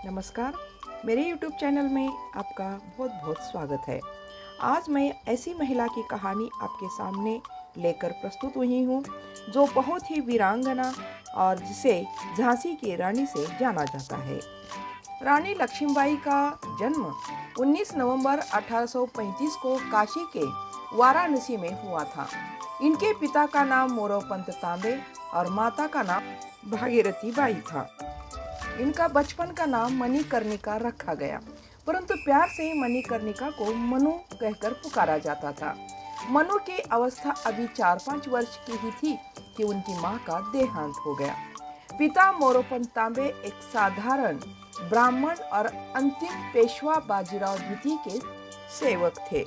नमस्कार, मेरे YouTube channel में आपका बहुत बहुत स्वागत है। आज मैं ऐसी महिला की कहानी आपके सामने लेकर प्रस्तुत हुई हूँ जो बहुत ही वीरांगना और जिसे झांसी की रानी से जाना जाता है। रानी लक्ष्मीबाई का जन्म 19 नवंबर 1835 को काशी के वाराणसी में हुआ था। इनके पिता का नाम मोरोपंत तांबे और माता का नाम भागीरथी बाई था। इनका बचपन का नाम मणिकर्णिका रखा गया, परंतु प्यार से मणिकर्णिका को मनु कहकर पुकारा जाता था। मनु की अवस्था अभी 4-5 वर्ष की ही थी कि उनकी मां का देहांत हो गया। पिता मोरोपंत तांबे एक साधारण ब्राह्मण और अंतिम पेशवा बाजीराव द्वितीय के सेवक थे।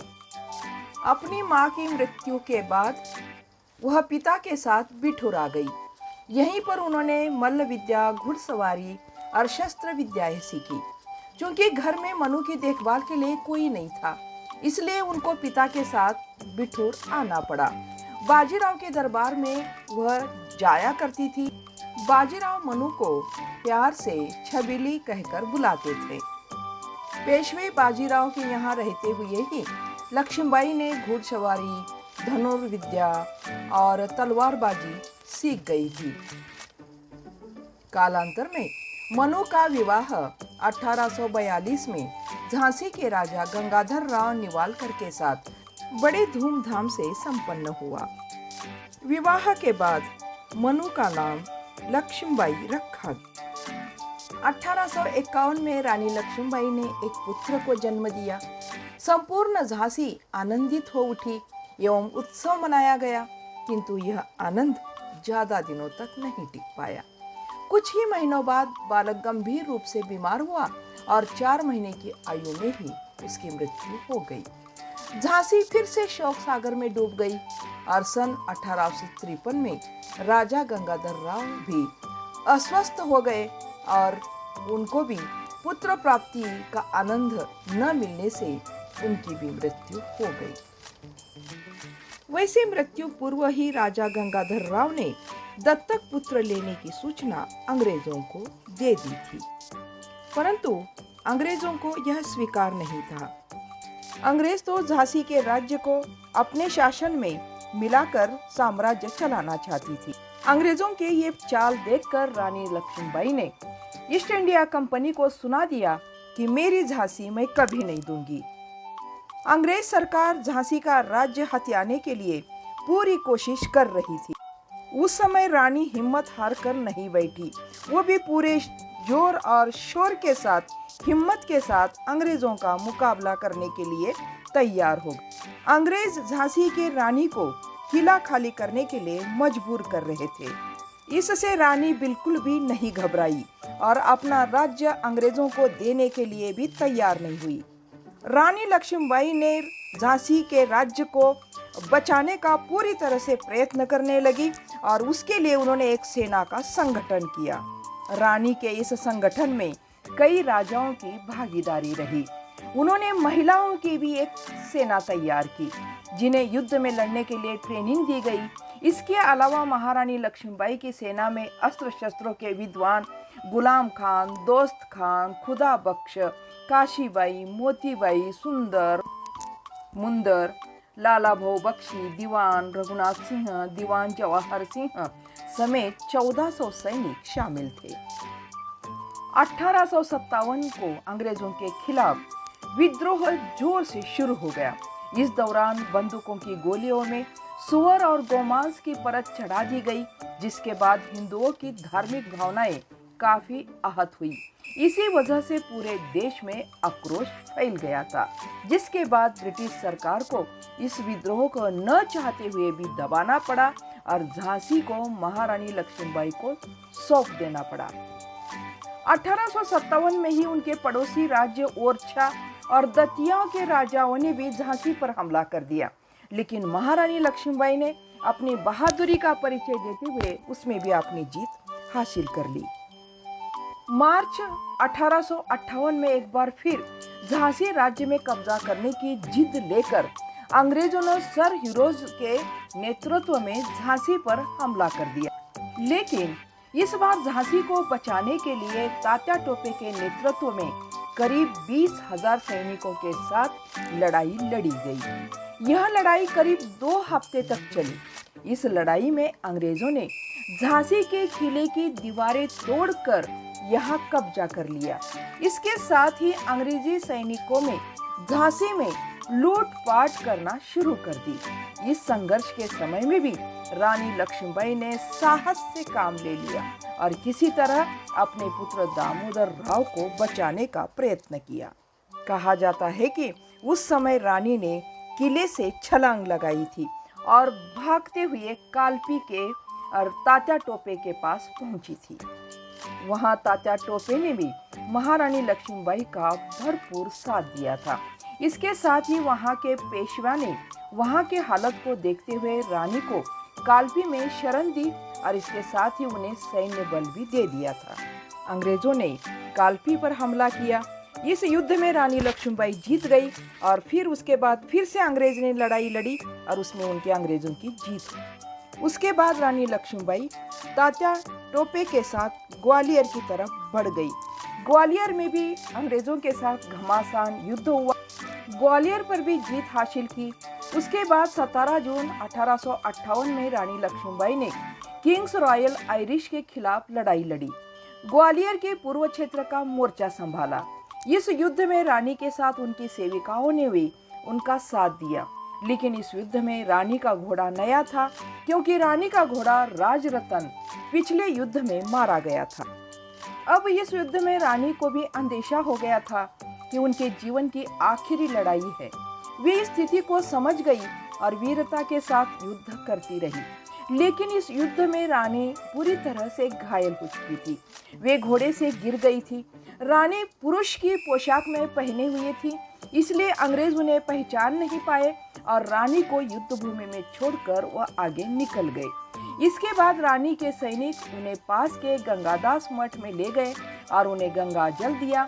अपनी मां की मृत्यु के बाद वह पिता के साथ बिठूर आ गई। यहीं पर उन्होंने मल्ल विद्या, घुड़सवारी और शस्त्र विद्याएं सीखी। क्योंकि घर में मनु की देखभाल के लिए कोई नहीं था, इसलिए उनको पिता के साथ बिठूर आना पड़ा। बाजीराव के दरबार में वह जाया करती थी। बाजीराव मनु को प्यार से छबीली कहकर बुलाते थे। पेशवे बाजीराव के यहाँ रहते हुए ही लक्ष्मीबाई ने घुड़सवारी, धनुर्विद्या और तलवारबाजी सीख गई थी। कालांतर में मनु का विवाह 1842 में झांसी के राजा गंगाधर राव निवालकर के साथ बड़े धूमधाम से संपन्न हुआ। विवाह के बाद मनु का नाम लक्ष्मीबाई रखा। 1851 में रानी लक्ष्मीबाई ने एक पुत्र को जन्म दिया। संपूर्ण झांसी आनंदित हो उठी एवं उत्सव मनाया गया, किंतु यह आनंद ज्यादा दिनों तक नहीं टिक पाया। कुछ ही महीनों बाद बालक गंभीर रूप से बीमार हुआ और 4 महीने की आयु में ही उसकी मृत्यु हो गई। झांसी फिर से शोक सागर में डूब गई और सन 1853 में राजा गंगाधर राव भी अस्वस्थ हो गए और उनको भी पुत्र प्राप्ति का आनंद न मिलने से उनकी भी मृत्यु हो गई। वैसे मृत्यु पूर्व ही राजा गंगाधर राव ने दत्तक पुत्र लेने की सूचना अंग्रेजों को दे दी थी, परंतु अंग्रेजों को यह स्वीकार नहीं था। अंग्रेज तो झांसी के राज्य को अपने शासन में मिलाकर साम्राज्य चलाना चाहती थी। अंग्रेजों के ये चाल देखकर रानी लक्ष्मीबाई ने ईस्ट इंडिया कंपनी को सुना दिया कि मेरी झांसी मैं कभी नहीं दूंगी। अंग्रेज सरकार झांसी का राज्य हथियाने के लिए पूरी कोशिश कर रही थी। उस समय रानी हिम्मत हार कर नहीं बैठी, वो भी पूरे जोर और शोर के साथ, हिम्मत के साथ अंग्रेजों का मुकाबला करने के लिए तैयार हो गई। अंग्रेज झांसी के रानी को किला खाली करने के लिए मजबूर कर रहे थे। इससे रानी बिल्कुल भी नहीं घबराई और अपना राज्य अंग्रेजों को देने के लिए भी तैयार नहीं हुई। रानी लक्ष्मीबाई ने झांसी के राज्य को बचाने का पूरी तरह से प्रयत्न करने लगी और उसके लिए उन्होंने एक सेना का संगठन किया। रानी के इस संगठन में कई राजाओं की भागीदारी रही। उन्होंने महिलाओं की भी एक सेना तैयार की जिन्हें युद्ध में लड़ने के लिए ट्रेनिंग दी गई। इसके अलावा महारानी लक्ष्मीबाई की सेना में अस्त्र शस्त्रों के विद्वान गुलाम खान, दोस्त खान, खुदा बख्श, काशीबाई, मोतीबाई, सुंदर, मुंदर, लाला भाऊ बख्शी, दीवान रघुनाथ सिंह, दीवान जवाहर सिंह समेत 1400 सैनिक शामिल थे। 1857 को अंग्रेजों के खिलाफ विद्रोह जोर से शुरू हो गया। इस दौरान बंदूकों की गोलियों में सुअर और गोमांस की परत चढ़ा दी गई, जिसके बाद हिंदुओं की धार्मिक भावनाएं काफी आहत हुई। इसी वजह से पूरे देश में आक्रोश फैल गया था, जिसके बाद ब्रिटिश सरकार को इस विद्रोह को न चाहते हुए भी दबाना पड़ा और झांसी को महारानी लक्ष्मीबाई को सौंप देना पड़ा। 1857 में ही उनके पड़ोसी राज्य ओरछा और दतिया के राजाओं ने भी झांसी पर हमला कर दिया, लेकिन महारानी लक्ष्मीबाई ने अपनी बहादुरी का परिचय देते हुए उसमें भी अपनी जीत हासिल कर ली। मार्च 1858 में एक बार फिर झांसी राज्य में कब्जा करने की जिद लेकर अंग्रेजों ने सर हीरोज के नेतृत्व में झांसी पर हमला कर दिया, लेकिन इस बार झांसी को बचाने के लिए तात्या टोपे के नेतृत्व में करीब 20,000 सैनिकों के साथ लड़ाई लड़ी गई। यह लड़ाई करीब 2 हफ्ते तक चली। इस लड़ाई में अंग्रेजों ने झांसी के किले की दीवारें तोड़कर यहाँ कब्जा कर लिया। इसके साथ ही अंग्रेजी सैनिकों में झांसी में लूटपाट करना शुरू कर दी। इस संघर्ष के समय में भी रानी लक्ष्मीबाई ने साहस से काम ले लिया और किसी तरह अपने पुत्र दामोदर राव को बचाने का प्रयत्न किया। कहा जाता है कि उस समय रानी ने किले से छलांग लगाई थी और भागते हुए कालपी के और तात्या टोपे के पास पहुंची थी। वहां तात्या टोपे ने भी महारानी लक्ष्मीबाई का भरपूर साथ दिया था। इसके साथ ही वहां के पेशवा ने वहां के हालत को देखते हुए रानी को कालपी में शरण दी और इसके साथ ही उन्हें सैन्य बल भी दे दिया था। अंग्रेजों ने कालपी पर हमला किया। इस युद्ध में रानी लक्ष्मीबाई जीत गई और फिर उसके बाद फिर से अंग्रेज ने लड़ाई लड़ी और उसमें उनके अंग्रेजों की जीत हुई। उसके बाद रानी लक्ष्मीबाई तात्या टोपे के साथ ग्वालियर की तरफ बढ़ गई। ग्वालियर में भी अंग्रेजों के साथ घमासान युद्ध हुआ। ग्वालियर पर भी जीत हासिल की। उसके बाद 17 जून 1858 में रानी लक्ष्मीबाई ने किंग्स रॉयल आयरिश के खिलाफ लड़ाई लड़ी। ग्वालियर के पूर्व क्षेत्र का मोर्चा संभाला। इस युद्ध में रानी के साथ उनकी सेविकाओं ने भी उनका साथ दिया, लेकिन इस युद्ध में रानी का घोड़ा नया था, क्योंकि रानी का घोड़ा राजरतन पिछले युद्ध में मारा गया था। अब इस युद्ध में रानी को भी अंदेशा हो गया था कि उनके जीवन की आखिरी लड़ाई है। वे इस स्थिति को समझ गई और वीरता के साथ युद्ध करती रही, लेकिन इस युद्ध में रानी पूरी तरह से घायल हो चुकी थी। वे घोड़े से गिर गई थी। रानी पुरुष की पोशाक में पहने हुए थी, इसलिए अंग्रेज उन्हें पहचान नहीं पाए और रानी को युद्ध भूमि में छोड़कर वह आगे निकल गए। इसके बाद रानी के सैनिक उन्हें पास के गंगादास मठ में ले गए और उन्हें गंगा जल दिया।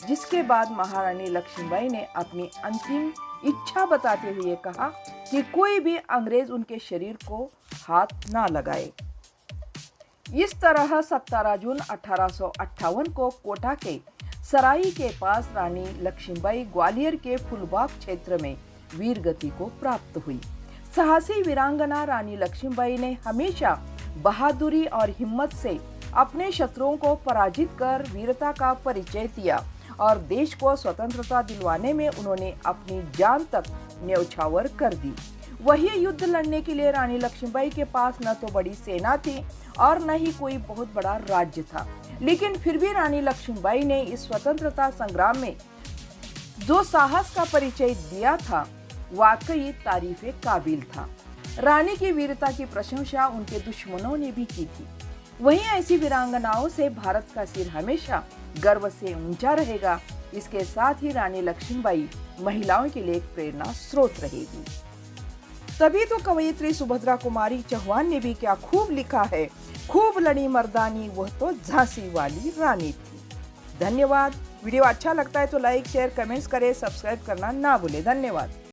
जिसके बाद महारानी लक्ष्मीबाई ने अपनी अंतिम इच्छा बताते हुए कहा कि कोई भी अंग्रेज उनके शरीर को हाथ ना लगाए। इस तरह 17 जून 1858 को कोटा के सराई के पास रानी लक्ष्मीबाई ग्वालियर के फुलबाग क्षेत्र में वीर गति को प्राप्त हुई। साहसी वीरांगना रानी लक्ष्मीबाई ने हमेशा बहादुरी और हिम्मत से अपने शत्रुओं को पराजित कर वीरता का परिचय दिया और देश को स्वतंत्रता दिलवाने में उन्होंने अपनी जान तक न्यौछावर कर दी। वही युद्ध लड़ने के लिए रानी लक्ष्मीबाई के पास न तो बड़ी सेना थी और न ही कोई बहुत बड़ा राज्य था, लेकिन फिर भी रानी लक्ष्मीबाई ने इस स्वतंत्रता संग्राम में जो साहस का परिचय दिया था वाकई तारीफे काबिल था। रानी की वीरता की प्रशंसा उनके दुश्मनों ने भी की थी। वहीं ऐसी वीरांगनाओं से भारत का सिर हमेशा गर्व से ऊंचा रहेगा। इसके साथ ही रानी लक्ष्मीबाई महिलाओं के लिए एक प्रेरणा स्रोत रहेगी। तभी तो कवयित्री सुभद्रा कुमारी चौहान ने भी क्या खूब लिखा है, खूब लड़ी मर्दानी वह तो झांसी वाली रानी थी। धन्यवाद। वीडियो अच्छा लगता है तो लाइक शेयर कमेंट्स करें, सब्सक्राइब करना ना भूले। धन्यवाद।